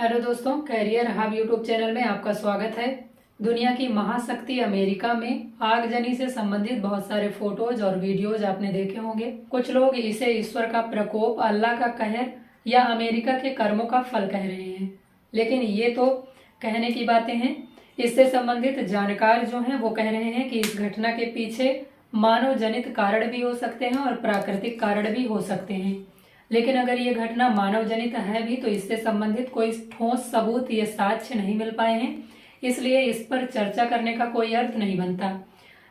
Hello दोस्तों, career hub YouTube channel में आपका स्वागत है। दुनिया की महाशक्ति अमेरिका में आगजनी से संबंधित बहुत सारे फोटोज और वीडियोज आपने देखे होंगे। कुछ लोग इसे ईश्वर का प्रकोप, अल्लाह का कहर या अमेरिका के कर्मों का फल कह रहे हैं, लेकिन ये तो कहने की बातें हैं। इससे संबंधित जानकार जो हैं वो कह रहे हैं कि इस घटना के पीछे मानव जनित कारण भी हो सकते हैं और प्राकृतिक कारण भी हो सकते हैं। लेकिन अगर ये घटना मानव जनित है भी तो इससे संबंधित कोई ठोस सबूत या साक्ष्य नहीं मिल पाए हैं, इसलिए इस पर चर्चा करने का कोई अर्थ नहीं बनता।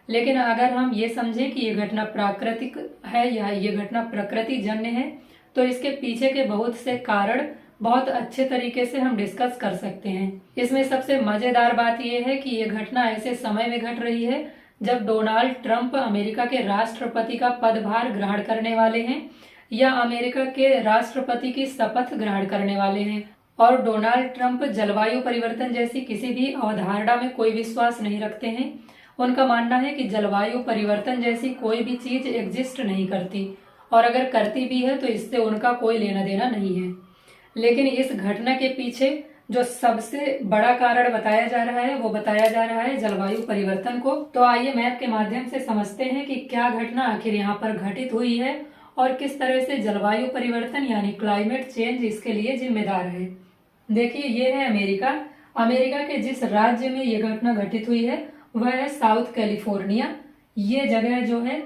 लेकिन अगर हम ये समझें कि ये घटना प्राकृतिक है या ये घटना प्रकृति जन्य है तो इसके पीछे के बहुत से कारण बहुत अच्छे तरीके से हम डिस्कस कर सकते हैं। इसमें सबसे मजेदार बात यह है कि ये घटना ऐसे समय में घट रही है जब डोनाल्ड ट्रंप अमेरिका के राष्ट्रपति का पदभार ग्रहण करने वाले हैं या अमेरिका के राष्ट्रपति की शपथ ग्रहण करने वाले हैं। और डोनाल्ड ट्रंप जलवायु परिवर्तन जैसी किसी भी अवधारणा में कोई विश्वास नहीं रखते हैं। उनका मानना है कि जलवायु परिवर्तन जैसी कोई भी चीज एग्जिस्ट नहीं करती और अगर करती भी है तो इससे उनका कोई लेना देना नहीं है। लेकिन इस घटना के पीछे जो सबसे बड़ा कारण बताया जा रहा है वो बताया जा रहा है जलवायु परिवर्तन को। तो आइए मैप के माध्यम से समझते हैं कि क्या घटना आखिर यहाँ पर घटित हुई है और किस तरह से जलवायु परिवर्तन यानी क्लाइमेट चेंज इसके लिए जिम्मेदार है। देखिए, ये है अमेरिका। अमेरिका के जिस राज्य में ये घटना घटित हुई है वह है साउथ कैलिफोर्निया। ये जगह जो है,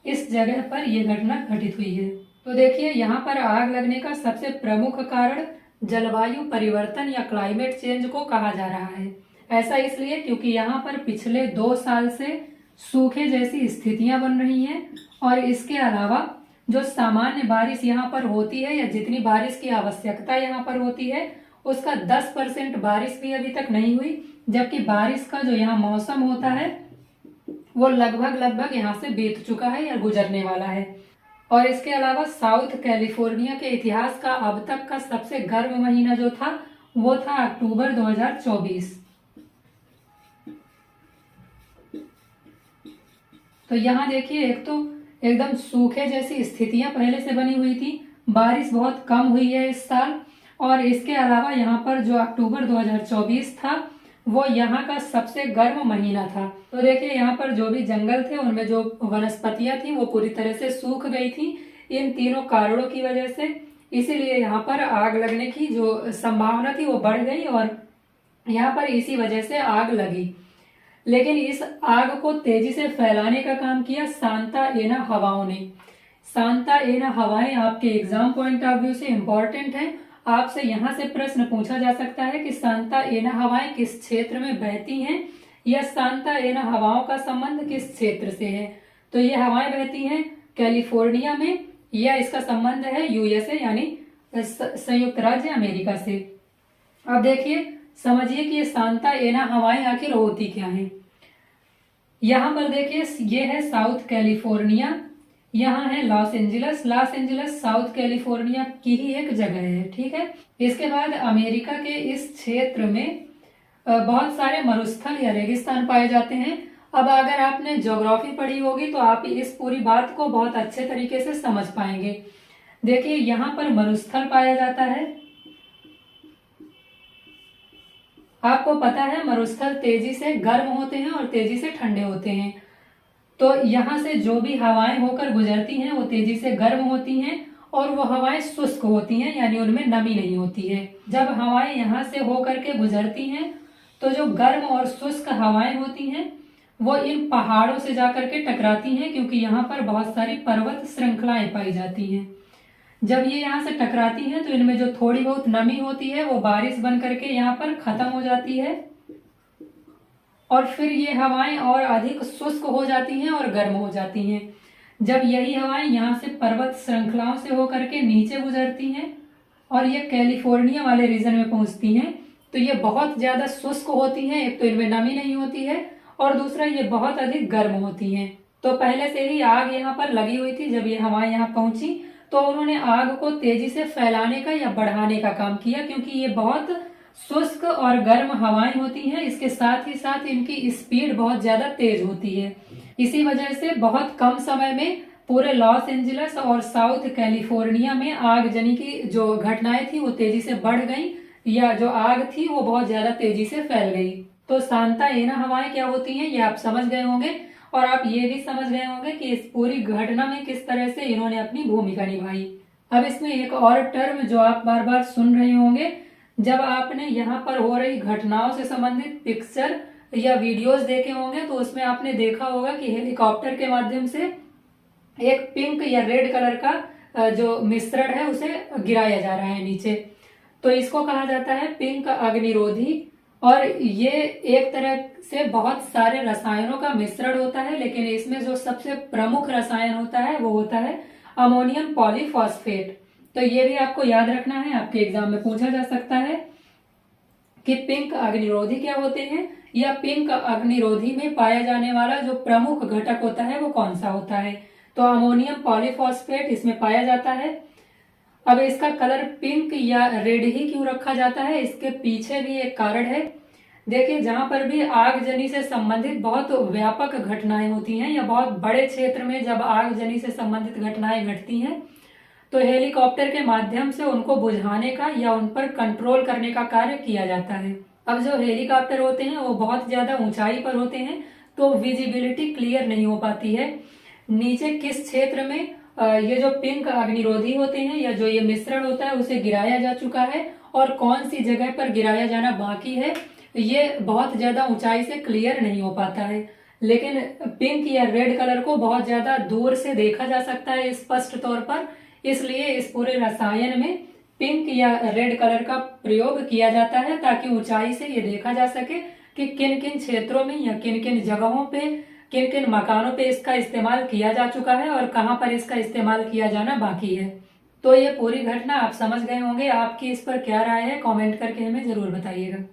इस जगह पर यह घटना घटित हुई है। तो देखिए, यहाँ पर आग लगने का सबसे प्रमुख कारण जलवायु परिवर्तन या क्लाइमेट चेंज को कहा जा रहा है। ऐसा इसलिए क्योंकि यहाँ पर पिछले 2 साल से सूखे जैसी स्थितियां बन रही हैं और इसके अलावा जो सामान्य बारिश यहाँ पर होती है या जितनी बारिश की आवश्यकता यहाँ पर होती है उसका 10% बारिश भी अभी तक नहीं हुई, जबकि बारिश का जो यहाँ मौसम होता है वो लगभग यहाँ से बीत चुका है या गुजरने वाला है। और इसके अलावा साउथ कैलिफोर्निया के इतिहास का अब तक का सबसे गर्म महीना जो था वो था अक्टूबर 2024। तो यहाँ देखिए, एक तो एकदम सूखे जैसी स्थितियां पहले से बनी हुई थी, बारिश बहुत कम हुई है इस साल। और इसके अलावा यहाँ पर जो अक्टूबर 2024 था वो यहाँ का सबसे गर्म महीना था। तो देखिए, यहाँ पर जो भी जंगल थे उनमें जो वनस्पतियां थी वो पूरी तरह से सूख गई थी इन तीनों कारणों की वजह से। इसीलिए यहाँ पर आग लगने की जो संभावना थी वो बढ़ गई और यहाँ पर इसी वजह से आग लगी। लेकिन इस आग को तेजी से फैलाने का काम किया सांता एना हवाओं ने। सांता एना हवाएं आपके एग्जाम पॉइंट ऑफ व्यू से इम्पोर्टेंट हैं। आपसे यहाँ से प्रश्न पूछा जा सकता है कि सांता एना हवाएं किस क्षेत्र में बहती हैं या सांता एना हवाओं का संबंध किस क्षेत्र से है। तो ये हवाएं बहती हैं कैलिफोर्निया में या इसका संबंध है यूएसए यानी संयुक्त राज्य अमेरिका से। अब देखिए, समझिए कि ये सांता एना हवाएं आखिर होती क्या हैं। यहाँ पर देखिए, ये है साउथ कैलिफोर्निया, यहाँ है Los Angeles. Los Angeles south California की ही एक जगह है, ठीक है। इसके बाद अमेरिका के इस क्षेत्र में बहुत सारे मरुस्थल या रेगिस्तान पाए जाते हैं। अब अगर आपने ज्योग्राफी पढ़ी होगी तो आप इस पूरी बात को बहुत अच्छे तरीके से समझ पाएंगे। देखिए, यहाँ पर मरुस्थल पाया जाता है। आपको पता है मरुस्थल तेजी से गर्म होते हैं और तेजी से ठंडे होते हैं। तो यहाँ से जो भी हवाएं होकर गुजरती हैं वो तेजी से गर्म होती हैं और वो हवाएं शुष्क होती हैं, यानी उनमें नमी नहीं होती है। जब हवाएं यहाँ से होकर के गुजरती हैं तो जो गर्म और शुष्क हवाएं होती हैं वो इन पहाड़ों से जाकर के टकराती हैं, क्योंकि यहाँ पर बहुत सारी पर्वत श्रृंखलाएं पाई जाती हैं। जब ये यहाँ से टकराती हैं तो इनमें जो थोड़ी बहुत नमी होती है वो बारिश बन करके यहाँ पर खत्म हो जाती है और फिर ये हवाएं और अधिक शुष्क हो जाती हैं और गर्म हो जाती हैं। जब यही हवाएं यहाँ से पर्वत श्रृंखलाओं से होकर के नीचे गुजरती हैं और ये कैलिफोर्निया वाले रीजन में पहुंचती हैं तो ये बहुत ज्यादा शुष्क होती हैं। एक तो इनमें नमी नहीं होती है और दूसरा ये बहुत अधिक गर्म होती हैं। तो पहले से ही आग यहाँ पर लगी हुई थी। जब ये हवाएं यहाँ पहुंची तो उन्होंने आग को तेजी से फैलाने का या बढ़ाने का काम किया, क्योंकि ये बहुत शुष्क और गर्म हवाएं होती हैं। इसके साथ ही साथ इनकी स्पीड बहुत ज्यादा तेज होती है। इसी वजह से बहुत कम समय में पूरे लॉस एंजलिस और साउथ कैलिफोर्निया में आगजनी की जो घटनाएं थी वो तेजी से बढ़ गई, या जो आग थी वो बहुत ज्यादा तेजी से फैल गई। तो सांता एना हवाएं क्या होती हैं ये आप समझ गए होंगे, और आप ये भी समझ गए होंगे कि इस पूरी घटना में किस तरह से इन्होंने अपनी भूमिका निभाई। अब इसमें एक और टर्म जो आप बार बार सुन रहे होंगे, जब आपने यहाँ पर हो रही घटनाओं से संबंधित पिक्चर या वीडियोस देखे होंगे तो उसमें आपने देखा होगा कि हेलीकॉप्टर के माध्यम से एक पिंक या रेड कलर का जो मिश्रण है उसे गिराया जा रहा है नीचे। तो इसको कहा जाता है पिंक अग्निरोधी, और ये एक तरह से बहुत सारे रसायनों का मिश्रण होता है, लेकिन इसमें जो सबसे प्रमुख रसायन होता है वो होता है अमोनियम पॉलीफॉस्फेट। तो ये भी आपको याद रखना है, आपके एग्जाम में पूछा जा सकता है कि पिंक अग्निरोधी क्या होते हैं, या पिंक अग्निरोधी में पाया जाने वाला जो प्रमुख घटक होता है वो कौन सा होता है। तो अमोनियम पॉलीफॉस्फेट इसमें पाया जाता है। अब इसका कलर पिंक या रेड ही क्यों रखा जाता है, इसके पीछे भी एक कारण है। देखिए, जहां पर भी आगजनी से संबंधित बहुत व्यापक घटनाएं होती हैं या बहुत बड़े क्षेत्र में जब आगजनी से संबंधित घटनाएं घटती हैं तो हेलीकॉप्टर के माध्यम से उनको बुझाने का या उन पर कंट्रोल करने का कार्य किया जाता है। अब जो हेलीकॉप्टर होते हैं वो बहुत ज्यादा ऊंचाई पर होते हैं, तो विजिबिलिटी क्लियर नहीं हो पाती है नीचे किस क्षेत्र में ये जो पिंक अग्निरोधी होते हैं या जो ये मिश्रण होता है उसे गिराया जा चुका है और कौन सी जगह पर गिराया जाना बाकी है, ये बहुत ज्यादा ऊंचाई से क्लियर नहीं हो पाता है। लेकिन पिंक या रेड कलर को बहुत ज्यादा दूर से देखा जा सकता है स्पष्ट तौर पर, इसलिए इस पूरे रसायन में पिंक या रेड कलर का प्रयोग किया जाता है ताकि ऊंचाई से ये देखा जा सके कि किन किन क्षेत्रों में या किन किन जगहों पे, किन किन मकानों पे इसका इस्तेमाल किया जा चुका है और कहां पर इसका इस्तेमाल किया जाना बाकी है। तो ये पूरी घटना आप समझ गए होंगे। आपकी इस पर क्या राय है, कमेंट करके हमें जरूर बताइएगा।